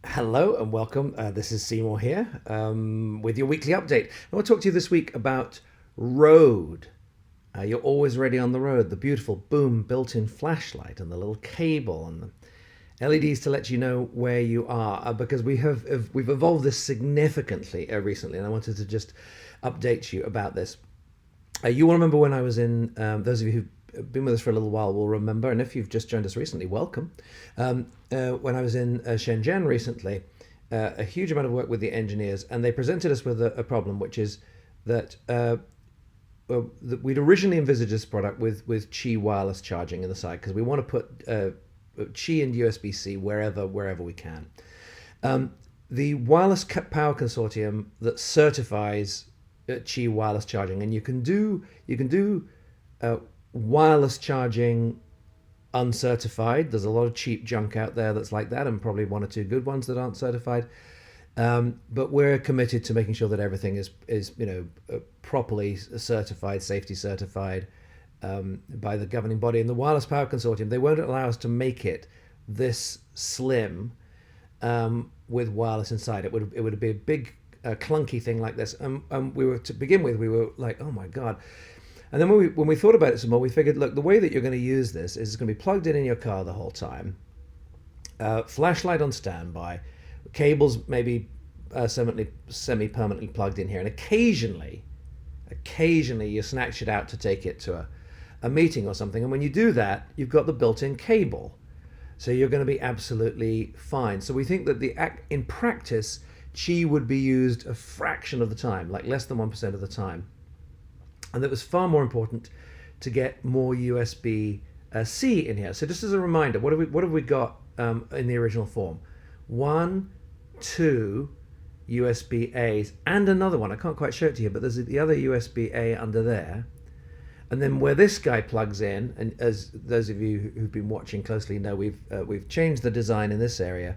Hello and welcome. This is Seymour here with your weekly update. I want to talk to you this week about Road. You're always ready on the road. The beautiful boom built-in flashlight and the little cable and the LEDs to let you know where you are. Because we've evolved this significantly recently, and I wanted to just update you about this. You will remember when I was in, those of you who've been with us for a little while will remember, and if you've just joined us recently, welcome. When I was in Shenzhen recently, a huge amount of work with the engineers, and they presented us with a problem, which is that we'd originally envisaged this product with Qi wireless charging in the side, because we want to put Qi and USB-C wherever we can. The Wireless Power Consortium that certifies Qi wireless charging, and you can do wireless charging uncertified. There's a lot of cheap junk out there that's like that, and probably one or two good ones that aren't certified. But we're committed to making sure that everything is properly certified, safety certified by the governing body. And the Wireless Power Consortium, they won't allow us to make it this slim with wireless inside. It would be a big clunky thing like this. We were, to begin with, we were like, oh my god. And then when we thought about it some more, we figured, look, the way that you're going to use this is it's going to be plugged in your car the whole time, flashlight on standby, cables maybe semi-permanently plugged in here, and occasionally you snatch it out to take it to a meeting or something. And when you do that, you've got the built-in cable, so you're going to be absolutely fine. So we think that in practice, Qi would be used a fraction of the time, like less than 1% of the time. And that was far more important to get more USB-C in here. So just as a reminder, what have we got in the original form? 1, 2 USB-As and another one. I can't quite show it to you, but there's the other USB-A under there. And then where this guy plugs in, and as those of you who've been watching closely know, we've changed the design in this area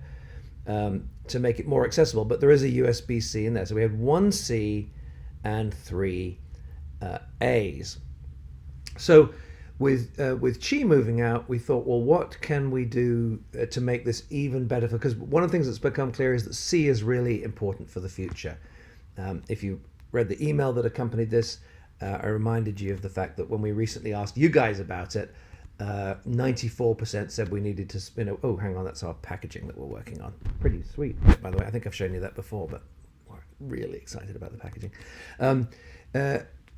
to make it more accessible. But there is a USB-C in there. So we had 1 C and 3 A's. So with Qi moving out, we thought, well, what can we do to make this even better? Because one of the things that's become clear is that C is really important for the future. If you read the email that accompanied this, I reminded you of the fact that when we recently asked you guys about it, 94% said we needed to, oh, hang on, that's our packaging that we're working on. Pretty sweet, by the way. I think I've shown you that before, but we're really excited about the packaging.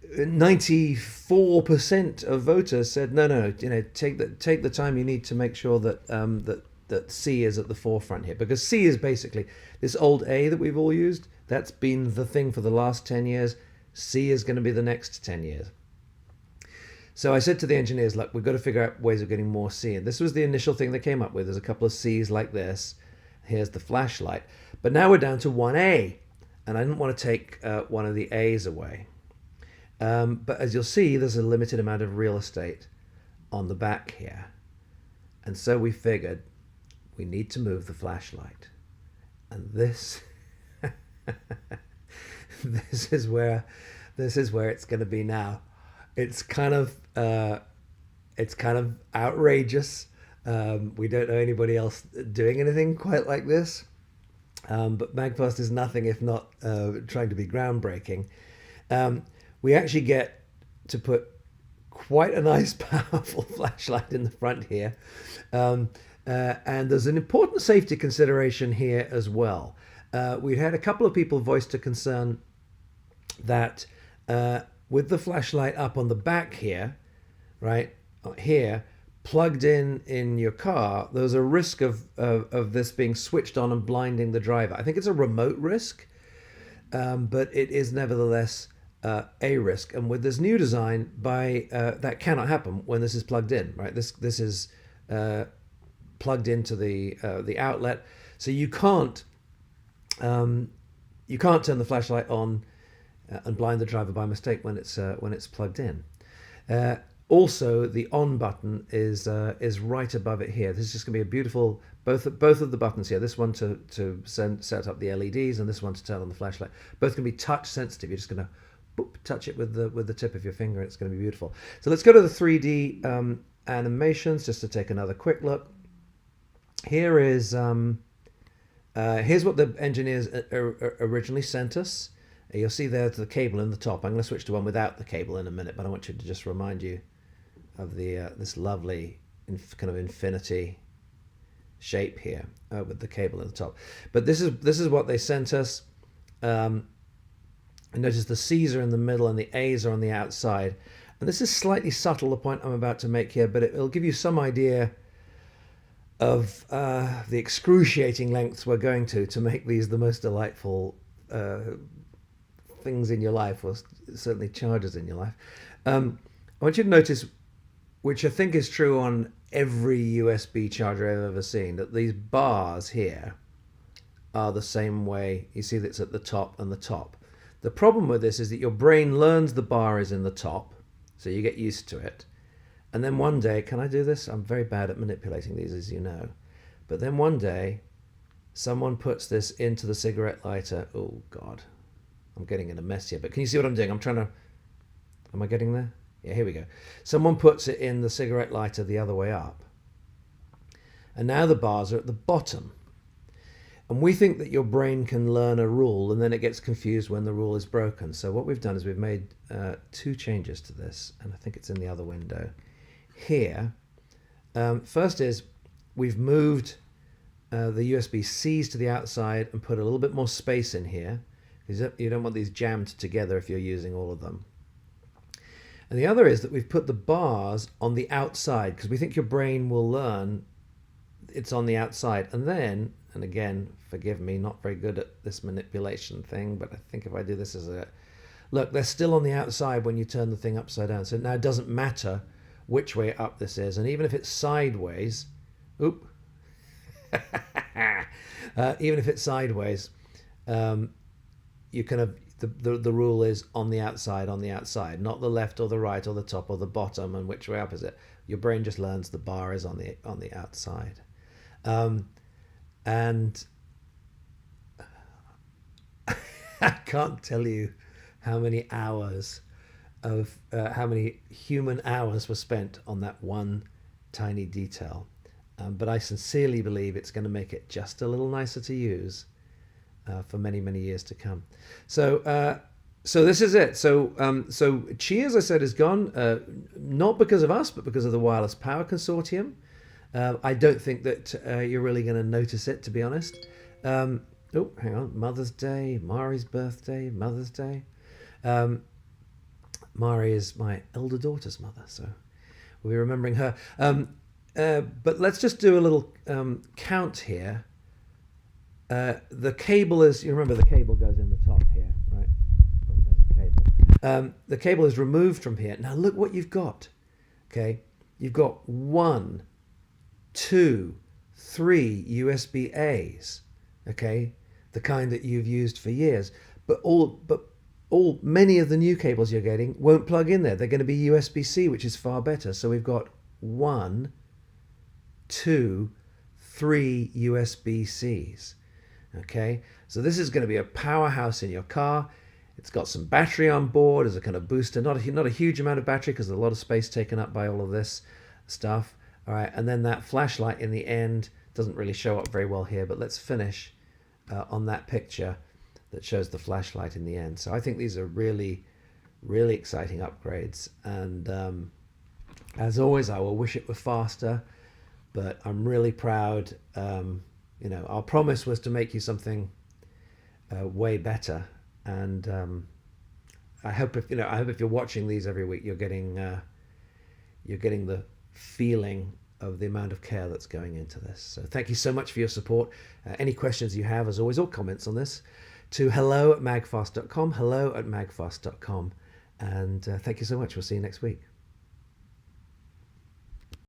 94% of voters said no, take the time you need to make sure that that C is at the forefront here, because C is basically this old A that we've all used. That's been the thing for the last 10 years. C is going to be the next 10 years. So I said to the engineers, look, we've got to figure out ways of getting more C. And this was the initial thing they came up with. There's a couple of C's like this. Here's the flashlight. But now we're down to 1A. And I didn't want to take one of the A's away. But as you'll see, there's a limited amount of real estate on the back here. And so we figured we need to move the flashlight. And this this is where it's going to be now. It's kind of outrageous. We don't know anybody else doing anything quite like this. But MAGFAST is nothing if not trying to be groundbreaking. We actually get to put quite a nice, powerful flashlight in the front here. And there's an important safety consideration here as well. We had a couple of people voice a concern that with the flashlight up on the back here, right here, plugged in your car, there's a risk of this being switched on and blinding the driver. I think it's a remote risk, but it is nevertheless a risk. And with this new design, that cannot happen when this is plugged in, right? This is plugged into the outlet, so you can't turn the flashlight on and blind the driver by mistake when it's plugged in. Also, the on button is right above it here. This is just going to be a beautiful, both of the buttons here. This one to set up the LEDs, and this one to turn on the flashlight. Both going to be touch sensitive. You're just going to touch it with the tip of your finger. It's going to be beautiful. So let's go to the 3D animations just to take another quick look. Here is Here's what the engineers originally sent us. You'll see there's the cable in the top. I'm going to switch to one without the cable in a minute, but I want you to just remind you of the this lovely kind of infinity shape here with the cable in the top. But this is what they sent us. And notice the C's are in the middle and the A's are on the outside. And this is slightly subtle, the point I'm about to make here, but it'll give you some idea of the excruciating lengths we're going to make these the most delightful things in your life, or certainly charges in your life. I want you to notice, which I think is true on every USB charger I've ever seen, that these bars here are the same way. You see that it's at the top and the top. The problem with this is that your brain learns the bar is in the top, so you get used to it. And then one day, can I do this? I'm very bad at manipulating these, as you know. But then one day, someone puts this into the cigarette lighter. Oh, God. I'm getting in a mess here. But can you see what I'm doing? I'm trying to... Am I getting there? Yeah, here we go. Someone puts it in the cigarette lighter the other way up. And now the bars are at the bottom. And we think that your brain can learn a rule, and then it gets confused when the rule is broken. So what we've done is we've made two changes to this, and I think it's in the other window. Here, first is we've moved the USB-Cs to the outside and put a little bit more space in here, because you don't want these jammed together if you're using all of them. And the other is that we've put the bars on the outside, because we think your brain will learn it's on the outside. And then, and again, forgive me, not very good at this manipulation thing, but I think if I do this as a... Look, they're still on the outside when you turn the thing upside down. So now it doesn't matter which way up this is. And even if it's sideways... Oop. Even if it's sideways, you kind of... The rule is on the outside, not the left or the right or the top or the bottom, and which way up is it. Your brain just learns the bar is on the outside. And I can't tell you how many hours of how many human hours were spent on that one tiny detail. But I sincerely believe it's going to make it just a little nicer to use for many, many years to come. So this is it. So Qi, as I said, is gone, not because of us, but because of the Wireless Power Consortium. I don't think that you're really going to notice it, to be honest. Oh, hang on. Mother's Day, Mari's birthday, Mother's Day. Mari is my elder daughter's mother, so we'll be remembering her. But let's just do a little count here. The cable is, you remember the cable goes in the top here, right? Oh, there's the cable. The cable is removed from here. Now look what you've got. Okay, you've got 1, 2, 3 USB-As. Okay, the kind that you've used for years. But many of the new cables you're getting won't plug in there. They're going to be USB-C, which is far better. So we've got 1, 2, 3 USB-Cs. Okay, so this is going to be a powerhouse in your car. It's got some battery on board as a kind of booster, not a huge amount of battery because there's a lot of space taken up by all of this stuff. All right, and then that flashlight in the end doesn't really show up very well here, but let's finish on that picture that shows the flashlight in the end. So I think these are really, really exciting upgrades. And as always, I will wish it were faster, but I'm really proud. You know, our promise was to make you something way better, and I hope if you're watching these every week, you're getting the feeling of the amount of care that's going into this. So thank you so much for your support. Any questions you have, as always, or comments on this, to hello@magfast.com, hello@magfast.com, and thank you so much. We'll see you next week.